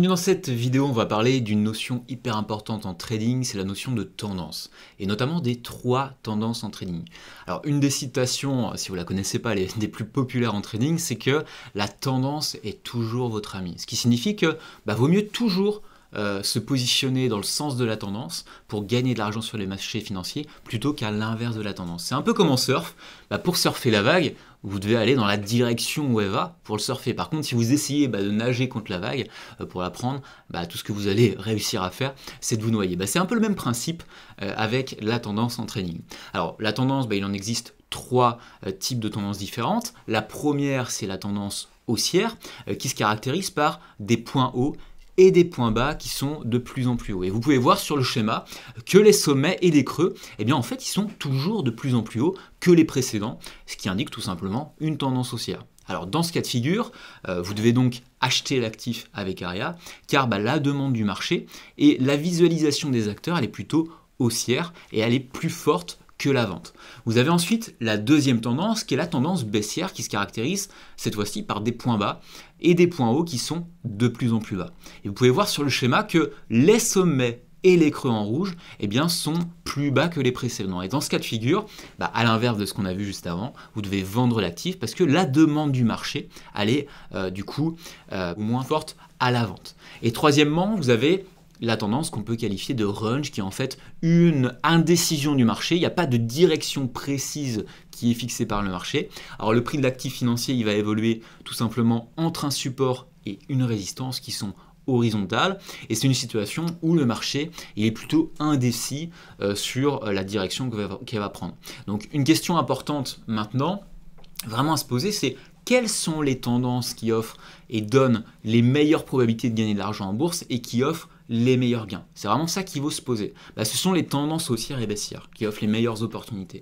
Bienvenue dans cette vidéo, on va parler d'une notion hyper importante en trading, c'est la notion de tendance, et notamment des 3 tendances en trading. Alors une des citations, si vous la connaissez pas, des plus populaires en trading, c'est que la tendance est toujours votre ami. Ce qui signifie que vaut mieux toujours se positionner dans le sens de la tendance pour gagner de l'argent sur les marchés financiers plutôt qu'à l'inverse de la tendance. C'est un peu comme en surf, pour surfer la vague, vous devez aller dans la direction où elle va pour le surfer. Par contre, si vous essayez de nager contre la vague pour la prendre, tout ce que vous allez réussir à faire, c'est de vous noyer. C'est un peu le même principe avec la tendance en trading. Alors la tendance, il en existe 3 types de tendances différentes. La première, c'est la tendance haussière qui se caractérise par des points hauts et des points bas qui sont de plus en plus hauts. Et vous pouvez voir sur le schéma que les sommets et les creux, en fait, ils sont toujours de plus en plus hauts que les précédents, ce qui indique tout simplement une tendance haussière. Alors dans ce cas de figure, vous devez donc acheter l'actif avec ARIA, car la demande du marché et la visualisation des acteurs, elle est plutôt haussière et elle est plus forte que la vente. Vous avez ensuite la deuxième tendance qui est la tendance baissière qui se caractérise cette fois-ci par des points bas et des points hauts qui sont de plus en plus bas. Et vous pouvez voir sur le schéma que les sommets et les creux en rouge sont plus bas que les précédents. Et dans ce cas de figure, à l'inverse de ce qu'on a vu juste avant, vous devez vendre l'actif parce que la demande du marché elle est moins forte à la vente. Et troisièmement, vous avez la tendance qu'on peut qualifier de range, qui est en fait une indécision du marché. Il n'y a pas de direction précise qui est fixée par le marché. Alors le prix de l'actif financier, il va évoluer tout simplement entre un support et une résistance qui sont horizontales. Et c'est une situation où le marché il est plutôt indécis sur la direction qu'il va prendre. Donc une question importante maintenant, vraiment à se poser, c'est quelles sont les tendances qui offrent et donnent les meilleures probabilités de gagner de l'argent en bourse et qui offrent les meilleurs gains. C'est vraiment ça qu'il faut se poser. Ce sont les tendances haussières et baissières qui offrent les meilleures opportunités.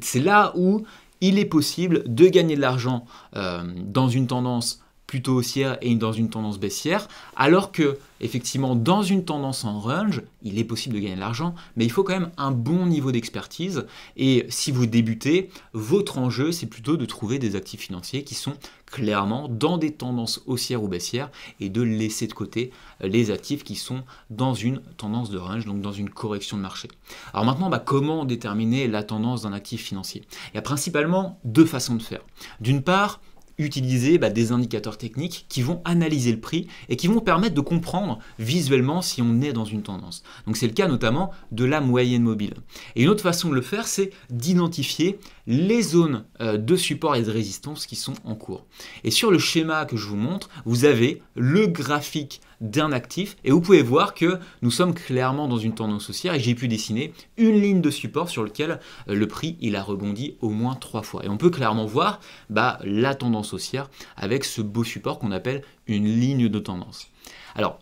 C'est là où il est possible de gagner de l'argent dans une tendance plutôt haussière et dans une tendance baissière, alors que effectivement dans une tendance en range, il est possible de gagner de l'argent, mais il faut quand même un bon niveau d'expertise. Et si vous débutez, votre enjeu c'est plutôt de trouver des actifs financiers qui sont clairement dans des tendances haussières ou baissières et de laisser de côté les actifs qui sont dans une tendance de range, donc dans une correction de marché. Alors maintenant, comment déterminer la tendance d'un actif financier? Il y a principalement 2 façons de faire. D'une part, utiliser des indicateurs techniques qui vont analyser le prix et qui vont permettre de comprendre visuellement si on est dans une tendance. Donc c'est le cas notamment de la moyenne mobile. Et une autre façon de le faire, c'est d'identifier les zones de support et de résistance qui sont en cours. Et sur le schéma que je vous montre, vous avez le graphique d'un actif et vous pouvez voir que nous sommes clairement dans une tendance haussière et j'ai pu dessiner une ligne de support sur laquelle le prix il a rebondi au moins 3 fois. Et on peut clairement voir la tendance haussière avec ce beau support qu'on appelle une ligne de tendance. Alors,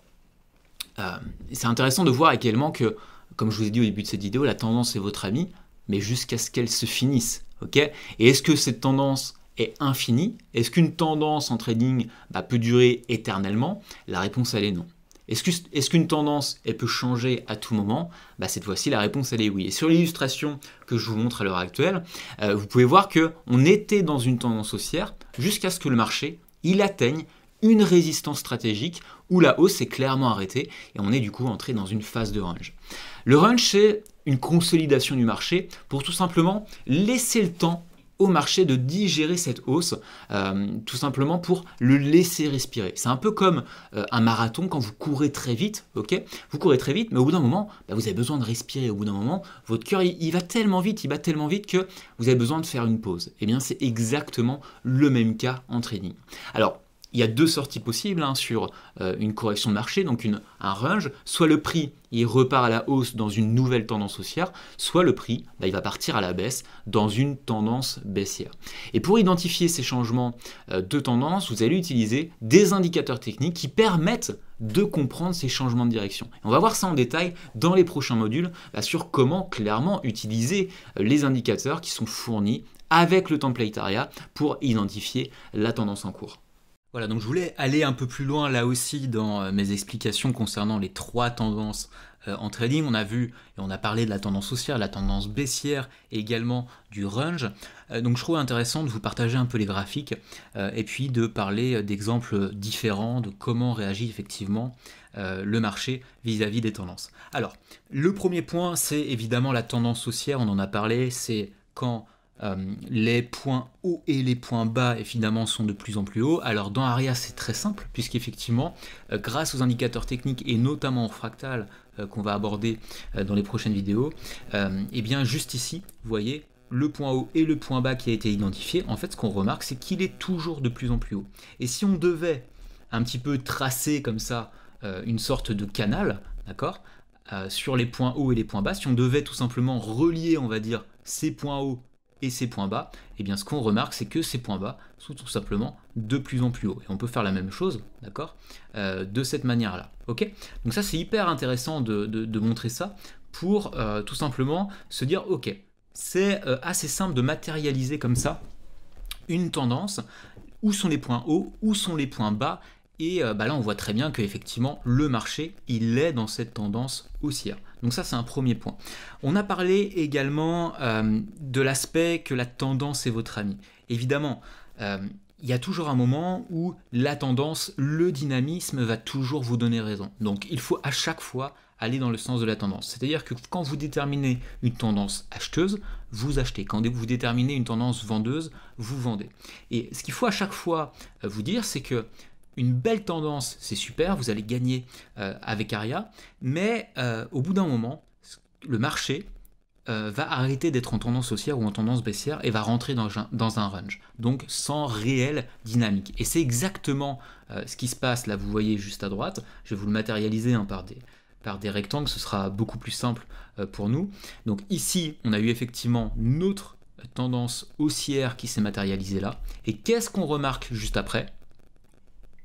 c'est intéressant de voir également que, comme je vous ai dit au début de cette vidéo, la tendance est votre amie, mais jusqu'à ce qu'elle se finisse. Et est-ce que cette tendance est infinie? Est-ce qu'une tendance en trading peut durer éternellement? La réponse elle est non. Est-ce qu'une tendance elle peut changer à tout moment? Cette fois-ci la réponse elle est oui. Et sur l'illustration que je vous montre à l'heure actuelle, vous pouvez voir qu'on était dans une tendance haussière jusqu'à ce que le marché il atteigne une résistance stratégique où la hausse est clairement arrêtée et on est du coup entré dans une phase de range. Le range c'est une consolidation du marché pour tout simplement laisser le temps au marché de digérer cette hausse, tout simplement pour le laisser respirer. C'est un peu comme un marathon quand vous courez très vite, vous courez très vite, mais au bout d'un moment, vous avez besoin de respirer. Au bout d'un moment, votre cœur il va tellement vite, il bat tellement vite que vous avez besoin de faire une pause. Et bien c'est exactement le même cas en trading. Alors, il y a 2 sorties possibles sur une correction de marché, donc un range, soit le prix il repart à la hausse dans une nouvelle tendance haussière, soit le prix il va partir à la baisse dans une tendance baissière. Et pour identifier ces changements de tendance, vous allez utiliser des indicateurs techniques qui permettent de comprendre ces changements de direction. Et on va voir ça en détail dans les prochains modules sur comment clairement utiliser les indicateurs qui sont fournis avec le template ARIA pour identifier la tendance en cours. Voilà, donc je voulais aller un peu plus loin là aussi dans mes explications concernant les 3 tendances en trading. On a vu et on a parlé de la tendance haussière, la tendance baissière et également du range. Donc je trouve intéressant de vous partager un peu les graphiques et puis de parler d'exemples différents de comment réagit effectivement le marché vis-à-vis des tendances. Alors, le premier point, c'est évidemment la tendance haussière, on en a parlé, c'est quand les points hauts et les points bas évidemment sont de plus en plus hauts. Alors dans ARIA c'est très simple puisqu'effectivement grâce aux indicateurs techniques et notamment au fractal qu'on va aborder dans les prochaines vidéos, et bien juste ici vous voyez le point haut et le point bas qui a été identifié. En fait ce qu'on remarque c'est qu'il est toujours de plus en plus haut. Et si on devait un petit peu tracer comme ça une sorte de canal, d'accord, sur les points hauts et les points bas, si on devait tout simplement relier on va dire ces points hauts et ces points bas, et bien ce qu'on remarque c'est que ces points bas sont tout simplement de plus en plus hauts. Et on peut faire la même chose, d'accord, de cette manière-là. Ok. Donc ça c'est hyper intéressant de montrer ça pour tout simplement se dire ok, c'est assez simple de matérialiser comme ça une tendance, où sont les points hauts, où sont les points bas. Et là, on voit très bien qu'effectivement, le marché, il est dans cette tendance haussière. Donc ça, c'est un premier point. On a parlé également de l'aspect que la tendance est votre ami. Évidemment, il y a toujours un moment où la tendance, le dynamisme va toujours vous donner raison. Donc il faut à chaque fois aller dans le sens de la tendance. C'est-à-dire que quand vous déterminez une tendance acheteuse, vous achetez. Quand vous déterminez une tendance vendeuse, vous vendez. Et ce qu'il faut à chaque fois vous dire, c'est que une belle tendance, c'est super, vous allez gagner avec ARIA, mais au bout d'un moment, le marché va arrêter d'être en tendance haussière ou en tendance baissière et va rentrer dans un range, donc sans réelle dynamique. Et c'est exactement ce qui se passe, là vous voyez juste à droite, je vais vous le matérialiser par des rectangles, ce sera beaucoup plus simple pour nous. Donc ici, on a eu effectivement notre tendance haussière qui s'est matérialisée là, et qu'est-ce qu'on remarque juste après ?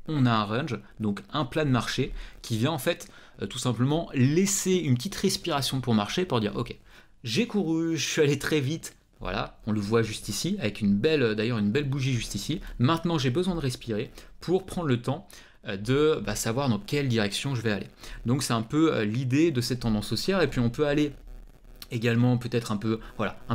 On a un range, donc un plat de marché qui vient en fait tout simplement laisser une petite respiration pour marcher, pour dire ok, j'ai couru, je suis allé très vite, voilà, on le voit juste ici, avec d'ailleurs une belle bougie juste ici. Maintenant j'ai besoin de respirer pour prendre le temps de savoir dans quelle direction je vais aller. Donc c'est un peu l'idée de cette tendance haussière, et puis on peut aller également peut-être un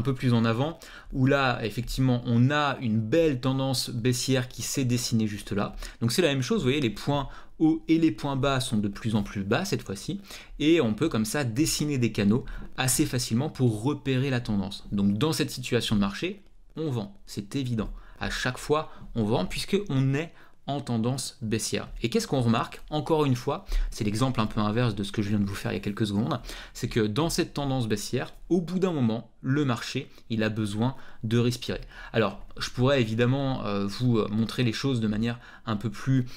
peu plus en avant, où là effectivement on a une belle tendance baissière qui s'est dessinée juste là. Donc c'est la même chose, vous voyez, les points hauts et les points bas sont de plus en plus bas cette fois-ci, et on peut comme ça dessiner des canaux assez facilement pour repérer la tendance. Donc dans cette situation de marché, on vend, c'est évident. À chaque fois on vend puisque on est en tendance baissière. Et qu'est-ce qu'on remarque? Encore une fois, c'est l'exemple un peu inverse de ce que je viens de vous faire il y a quelques secondes, c'est que dans cette tendance baissière, au bout d'un moment, le marché, il a besoin de respirer. Alors, je pourrais évidemment vous montrer les choses de manière un peu plus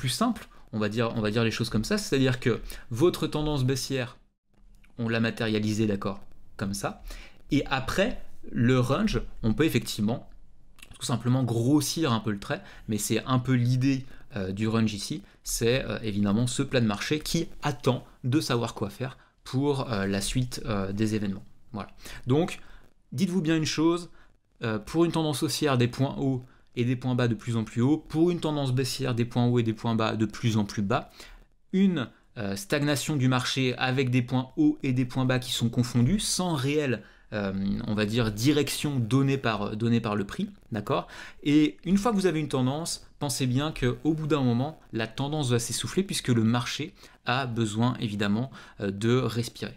simple, on va dire les choses comme ça, c'est-à-dire que votre tendance baissière, on l'a matérialisée, d'accord, comme ça, et après, le range, on peut effectivement tout simplement grossir un peu le trait, mais c'est un peu l'idée du range ici, c'est évidemment ce plat de marché qui attend de savoir quoi faire pour la suite des événements. Voilà. Donc, dites-vous bien une chose, pour une tendance haussière, des points hauts et des points bas de plus en plus hauts, pour une tendance baissière, des points hauts et des points bas de plus en plus bas, une stagnation du marché avec des points hauts et des points bas qui sont confondus, sans réel on va dire direction donnée par le prix, d'accord. Et une fois que vous avez une tendance, pensez bien qu'au bout d'un moment, la tendance va s'essouffler puisque le marché a besoin évidemment de respirer.